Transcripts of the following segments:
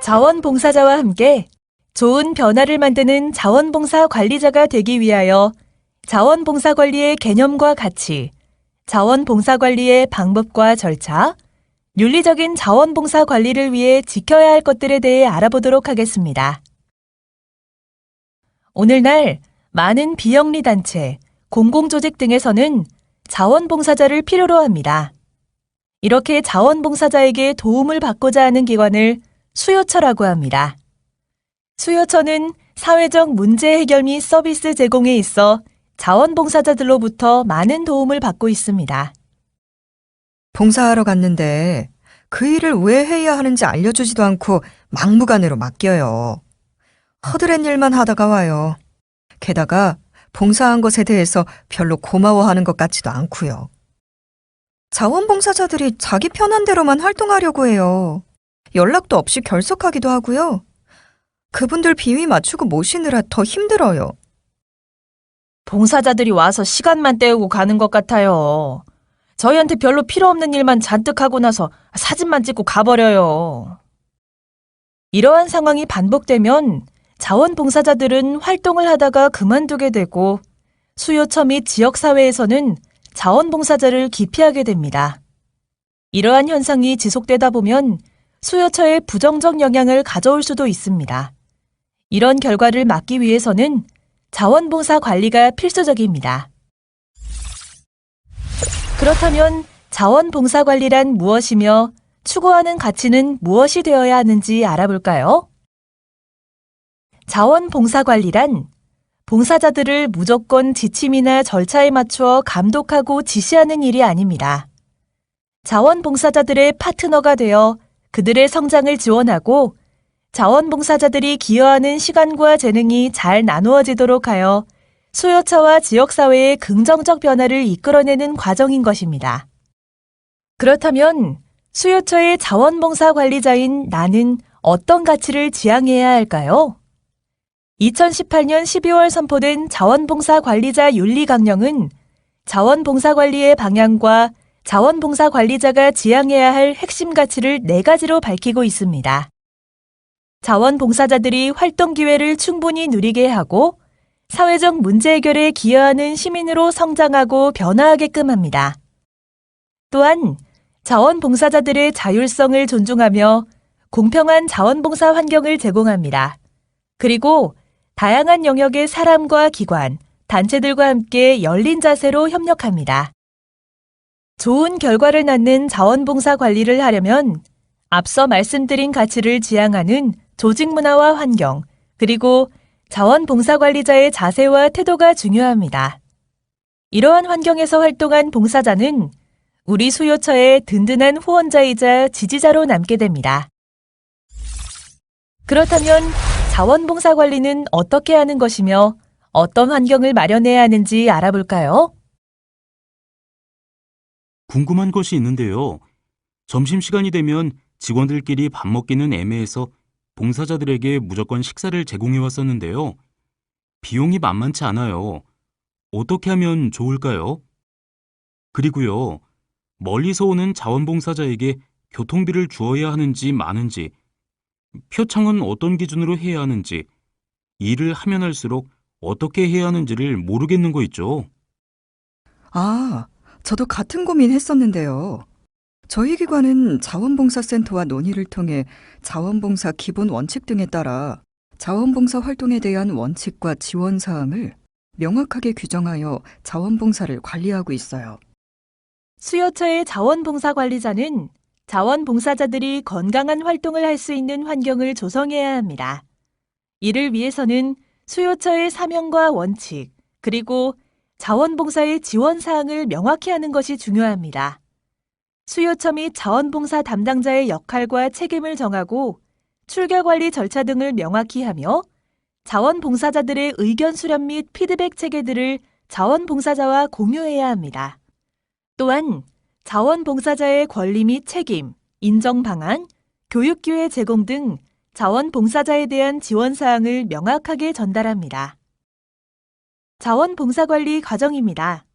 자원봉사자와 함께 좋은 변화를 만드는 자원봉사 관리자가 되기 위하여 자원봉사 관리의 개념과 가치, 자원봉사 관리의 방법과 절차, 윤리적인 자원봉사 관리를 위해 지켜야 할 것들에 대해 알아보도록 하겠습니다. 오늘날 많은 비영리단체, 공공조직 등에서는 자원봉사자를 필요로 합니다. 이렇게 자원봉사자에게 도움을 받고자 하는 기관을 수요처라고 합니다. 수요처는 사회적 문제 해결 및 서비스 제공에 있어 자원봉사자들로부터 많은 도움을 받고 있습니다. 봉사하러 갔는데 그 일을 왜 해야 하는지 알려주지도 않고 막무가내로 맡겨요. 허드렛 일만 하다가 와요. 게다가 봉사한 것에 대해서 별로 고마워하는 것 같지도 않고요. 자원봉사자들이 자기 편한 대로만 활동하려고 해요. 연락도 없이 결석하기도 하고요. 그분들 비위 맞추고 모시느라 더 힘들어요. 봉사자들이 와서 시간만 때우고 가는 것 같아요. 저희한테 별로 필요 없는 일만 잔뜩 하고 나서 사진만 찍고 가버려요. 이러한 상황이 반복되면 자원봉사자들은 활동을 하다가 그만두게 되고 수요처 및 지역사회에서는 자원봉사자를 기피하게 됩니다. 이러한 현상이 지속되다 보면 수요처에 부정적 영향을 가져올 수도 있습니다. 이런 결과를 막기 위해서는 자원봉사 관리가 필수적입니다. 그렇다면 자원봉사 관리란 무엇이며 추구하는 가치는 무엇이 되어야 하는지 알아볼까요? 자원봉사 관리란 봉사자들을 무조건 지침이나 절차에 맞추어 감독하고 지시하는 일이 아닙니다. 자원봉사자들의 파트너가 되어 그들의 성장을 지원하고 자원봉사자들이 기여하는 시간과 재능이 잘 나누어지도록 하여 수요처와 지역사회의 긍정적 변화를 이끌어내는 과정인 것입니다. 그렇다면 수요처의 자원봉사 관리자인 나는 어떤 가치를 지향해야 할까요? 2018년 12월 선포된 자원봉사 관리자 윤리 강령은 자원봉사 관리의 방향과 자원봉사 관리자가 지향해야 할 핵심 가치를 4가지로 밝히고 있습니다. 자원봉사자들이 활동 기회를 충분히 누리게 하고 사회적 문제 해결에 기여하는 시민으로 성장하고 변화하게끔 합니다. 또한 자원봉사자들의 자율성을 존중하며 공평한 자원봉사 환경을 제공합니다. 그리고 다양한 영역의 사람과 기관, 단체들과 함께 열린 자세로 협력합니다. 좋은 결과를 낳는 자원봉사 관리를 하려면 앞서 말씀드린 가치를 지향하는 조직 문화와 환경, 그리고 자원봉사 관리자의 자세와 태도가 중요합니다. 이러한 환경에서 활동한 봉사자는 우리 수요처의 든든한 후원자이자 지지자로 남게 됩니다. 그렇다면 자원봉사 관리는 어떻게 하는 것이며 어떤 환경을 마련해야 하는지 알아볼까요? 궁금한 것이 있는데요. 점심시간이 되면 직원들끼리 밥 먹기는 애매해서 봉사자들에게 무조건 식사를 제공해 왔었는데요. 비용이 만만치 않아요. 어떻게 하면 좋을까요? 그리고요, 멀리서 오는 자원봉사자에게 교통비를 주어야 하는지 마는지, 표창은 어떤 기준으로 해야 하는지, 일을 하면 할수록 어떻게 해야 하는지를 모르겠는 거 있죠. 아, 저도 같은 고민 했었는데요. 저희 기관은 자원봉사센터와 논의를 통해 자원봉사 기본 원칙 등에 따라 자원봉사 활동에 대한 원칙과 지원 사항을 명확하게 규정하여 자원봉사를 관리하고 있어요. 수요처의 자원봉사 관리자는 자원봉사자들이 건강한 활동을 할 수 있는 환경을 조성해야 합니다. 이를 위해서는 수요처의 사명과 원칙, 그리고 자원봉사의 지원 사항을 명확히 하는 것이 중요합니다. 수요처 및 자원봉사 담당자의 역할과 책임을 정하고 출결관리 절차 등을 명확히 하며 자원봉사자들의 의견 수렴 및 피드백 체계들을 자원봉사자와 공유해야 합니다. 또한 자원봉사자의 권리 및 책임, 인정 방안, 교육기회 제공 등 자원봉사자에 대한 지원 사항을 명확하게 전달합니다. 자원봉사관리 과정입니다.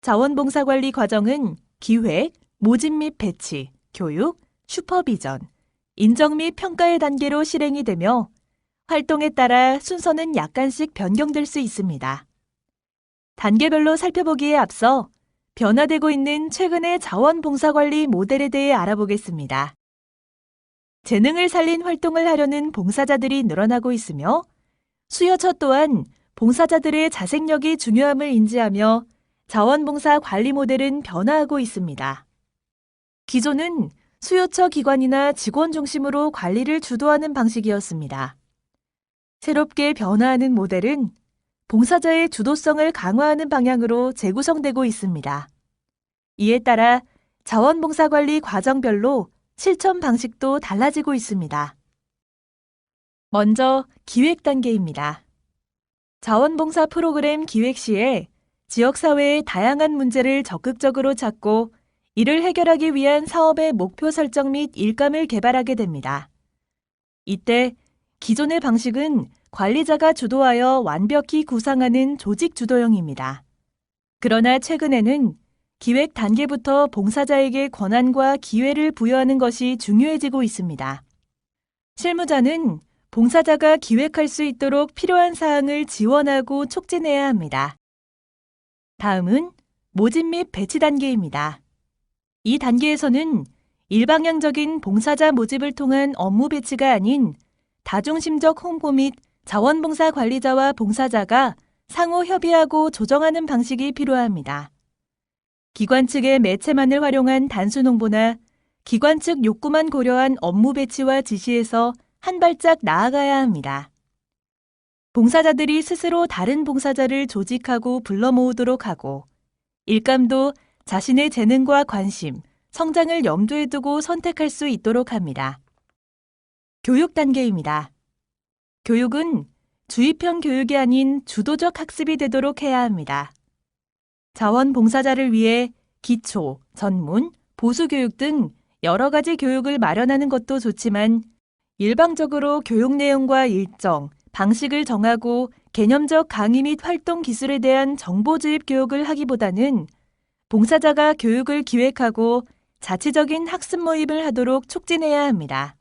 자원봉사관리 과정은 기획, 모집 및 배치, 교육, 슈퍼비전, 인정 및 평가의 단계로 실행이 되며 활동에 따라 순서는 약간씩 변경될 수 있습니다. 단계별로 살펴보기에 앞서 변화되고 있는 최근의 자원봉사관리 모델에 대해 알아보겠습니다. 재능을 살린 활동을 하려는 봉사자들이 늘어나고 있으며 수요처 또한 봉사자들의 자생력이 중요함을 인지하며 자원봉사 관리 모델은 변화하고 있습니다. 기존은 수요처 기관이나 직원 중심으로 관리를 주도하는 방식이었습니다. 새롭게 변화하는 모델은 봉사자의 주도성을 강화하는 방향으로 재구성되고 있습니다. 이에 따라 자원봉사관리 과정별로 실천 방식도 달라지고 있습니다. 먼저 기획 단계입니다. 자원봉사 프로그램 기획 시에 지역사회의 다양한 문제를 적극적으로 찾고 이를 해결하기 위한 사업의 목표 설정 및 일감을 개발하게 됩니다. 이때 기존의 방식은 관리자가 주도하여 완벽히 구상하는 조직 주도형입니다. 그러나 최근에는 기획 단계부터 봉사자에게 권한과 기회를 부여하는 것이 중요해지고 있습니다. 실무자는 봉사자가 기획할 수 있도록 필요한 사항을 지원하고 촉진해야 합니다. 다음은 모집 및 배치 단계입니다. 이 단계에서는 일방향적인 봉사자 모집을 통한 업무 배치가 아닌 다중심적 홍보 및 자원봉사 관리자와 봉사자가 상호 협의하고 조정하는 방식이 필요합니다. 기관 측의 매체만을 활용한 단순 홍보나 기관 측 욕구만 고려한 업무 배치와 지시에서 한 발짝 나아가야 합니다. 봉사자들이 스스로 다른 봉사자를 조직하고 불러 모으도록 하고 일감도 자신의 재능과 관심, 성장을 염두에 두고 선택할 수 있도록 합니다. 교육 단계입니다. 교육은 주입형 교육이 아닌 주도적 학습이 되도록 해야 합니다. 자원봉사자를 위해 기초, 전문, 보수교육 등 여러 가지 교육을 마련하는 것도 좋지만 일방적으로 교육 내용과 일정, 방식을 정하고 개념적 강의 및 활동 기술에 대한 정보 주입 교육을 하기보다는 봉사자가 교육을 기획하고 자체적인 학습 모임을 하도록 촉진해야 합니다.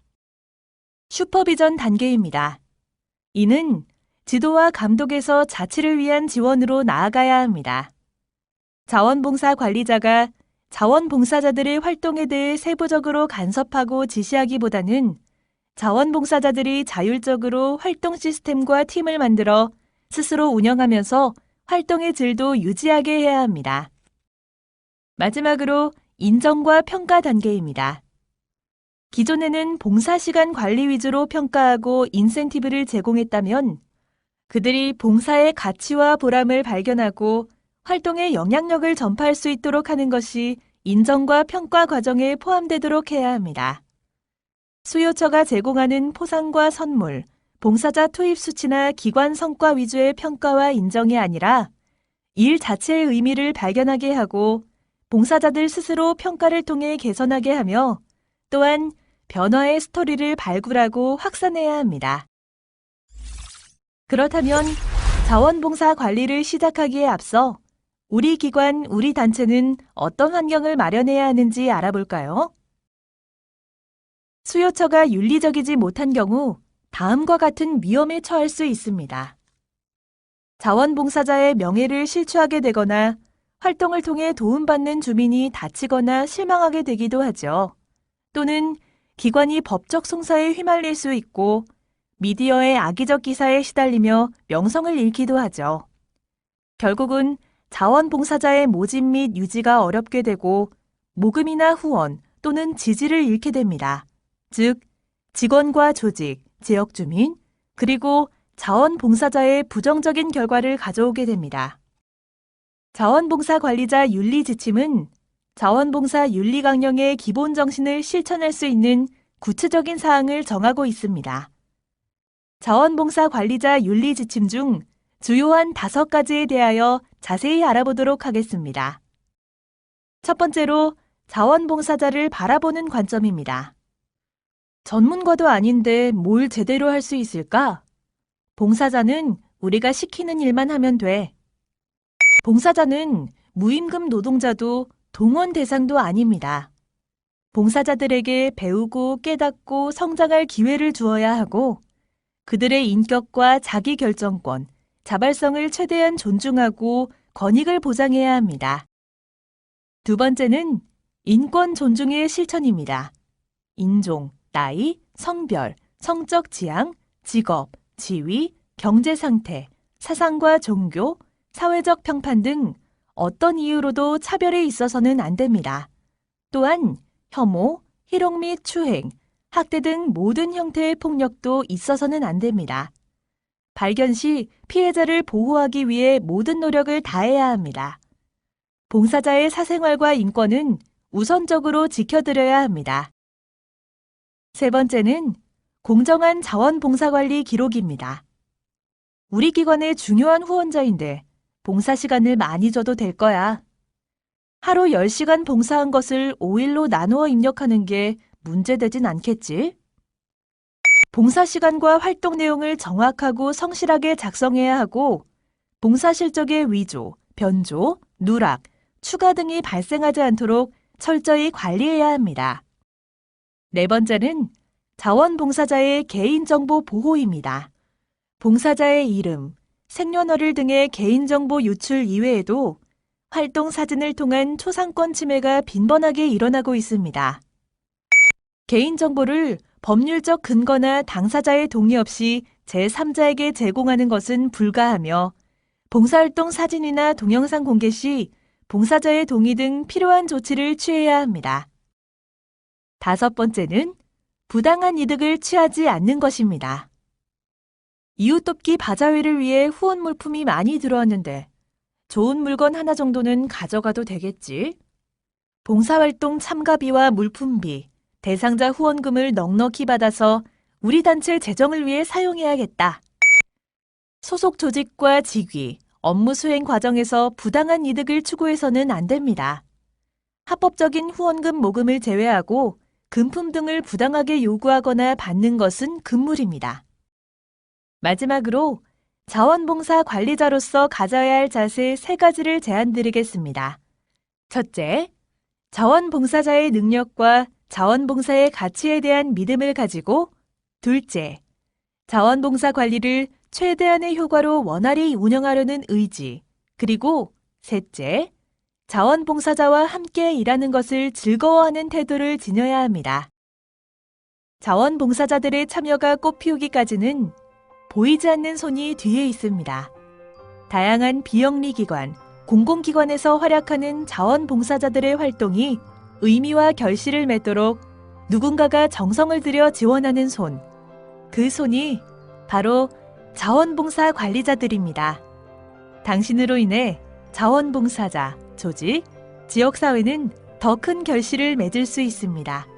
슈퍼비전 단계입니다. 이는 지도와 감독에서 자치를 위한 지원으로 나아가야 합니다. 자원봉사 관리자가 자원봉사자들의 활동에 대해 세부적으로 간섭하고 지시하기보다는 자원봉사자들이 자율적으로 활동 시스템과 팀을 만들어 스스로 운영하면서 활동의 질도 유지하게 해야 합니다. 마지막으로 인정과 평가 단계입니다. 기존에는 봉사시간 관리 위주로 평가하고 인센티브를 제공했다면 그들이 봉사의 가치와 보람을 발견하고 활동의 영향력을 전파할 수 있도록 하는 것이 인정과 평가 과정에 포함되도록 해야 합니다. 수요처가 제공하는 포상과 선물, 봉사자 투입 수치나 기관 성과 위주의 평가와 인정이 아니라 일 자체의 의미를 발견하게 하고 봉사자들 스스로 평가를 통해 개선하게 하며 또한 변화의 스토리를 발굴하고 확산해야 합니다. 그렇다면 자원봉사 관리를 시작하기에 앞서 우리 기관, 우리 단체는 어떤 환경을 마련해야 하는지 알아볼까요? 수요처가 윤리적이지 못한 경우 다음과 같은 위험에 처할 수 있습니다. 자원봉사자의 명예를 실추하게 되거나 활동을 통해 도움받는 주민이 다치거나 실망하게 되기도 하죠. 또는 기관이 법적 송사에 휘말릴 수 있고 미디어의 악의적 기사에 시달리며 명성을 잃기도 하죠. 결국은 자원봉사자의 모집 및 유지가 어렵게 되고 모금이나 후원 또는 지지를 잃게 됩니다. 즉, 직원과 조직, 지역 주민, 그리고 자원봉사자의 부정적인 결과를 가져오게 됩니다. 자원봉사 관리자 윤리 지침은 자원봉사 윤리 강령의 기본 정신을 실천할 수 있는 구체적인 사항을 정하고 있습니다. 자원봉사 관리자 윤리 지침 중 주요한 5가지에 대하여 자세히 알아보도록 하겠습니다. 첫 번째로 자원봉사자를 바라보는 관점입니다. 전문가도 아닌데 뭘 제대로 할 수 있을까? 봉사자는 우리가 시키는 일만 하면 돼. 봉사자는 무임금 노동자도 동원 대상도 아닙니다. 봉사자들에게 배우고 깨닫고 성장할 기회를 주어야 하고 그들의 인격과 자기 결정권, 자발성을 최대한 존중하고 권익을 보장해야 합니다. 두 번째는 인권 존중의 실천입니다. 인종, 나이, 성별, 성적 지향, 직업, 지위, 경제 상태, 사상과 종교, 사회적 평판 등 어떤 이유로도 차별에 있어서는 안 됩니다. 또한 혐오, 희롱 및 추행, 학대 등 모든 형태의 폭력도 있어서는 안 됩니다. 발견 시 피해자를 보호하기 위해 모든 노력을 다해야 합니다. 봉사자의 사생활과 인권은 우선적으로 지켜드려야 합니다. 세 번째는 공정한 자원봉사관리 기록입니다. 우리 기관의 중요한 후원자인데 봉사 시간을 많이 줘도 될 거야. 하루 10시간 봉사한 것을 5일로 나누어 입력하는 게 문제되진 않겠지? 봉사 시간과 활동 내용을 정확하고 성실하게 작성해야 하고 봉사 실적의 위조, 변조, 누락, 추가 등이 발생하지 않도록 철저히 관리해야 합니다. 네 번째는 자원봉사자의 개인정보 보호입니다. 봉사자의 이름, 생년월일 등의 개인정보 유출 이외에도 활동 사진을 통한 초상권 침해가 빈번하게 일어나고 있습니다. 개인정보를 법률적 근거나 당사자의 동의 없이 제3자에게 제공하는 것은 불가하며 봉사활동 사진이나 동영상 공개 시 봉사자의 동의 등 필요한 조치를 취해야 합니다. 다섯 번째는 부당한 이득을 취하지 않는 것입니다. 이웃돕기 바자회를 위해 후원 물품이 많이 들어왔는데 좋은 물건 하나 정도는 가져가도 되겠지? 봉사활동 참가비와 물품비, 대상자 후원금을 넉넉히 받아서 우리 단체 재정을 위해 사용해야겠다. 소속 조직과 직위, 업무 수행 과정에서 부당한 이득을 추구해서는 안 됩니다. 합법적인 후원금 모금을 제외하고 금품 등을 부당하게 요구하거나 받는 것은 금물입니다. 마지막으로 자원봉사 관리자로서 가져야 할 자세 3가지를 제안드리겠습니다. 첫째, 자원봉사자의 능력과 자원봉사의 가치에 대한 믿음을 가지고 둘째, 자원봉사 관리를 최대한의 효과로 원활히 운영하려는 의지 그리고 셋째, 자원봉사자와 함께 일하는 것을 즐거워하는 태도를 지녀야 합니다. 자원봉사자들의 참여가 꽃피우기까지는 보이지 않는 손이 뒤에 있습니다. 다양한 비영리 기관, 공공기관에서 활약하는 자원봉사자들의 활동이 의미와 결실을 맺도록 누군가가 정성을 들여 지원하는 손, 그 손이 바로 자원봉사 관리자들입니다. 당신으로 인해 자원봉사자, 조직, 지역사회는 더 큰 결실을 맺을 수 있습니다.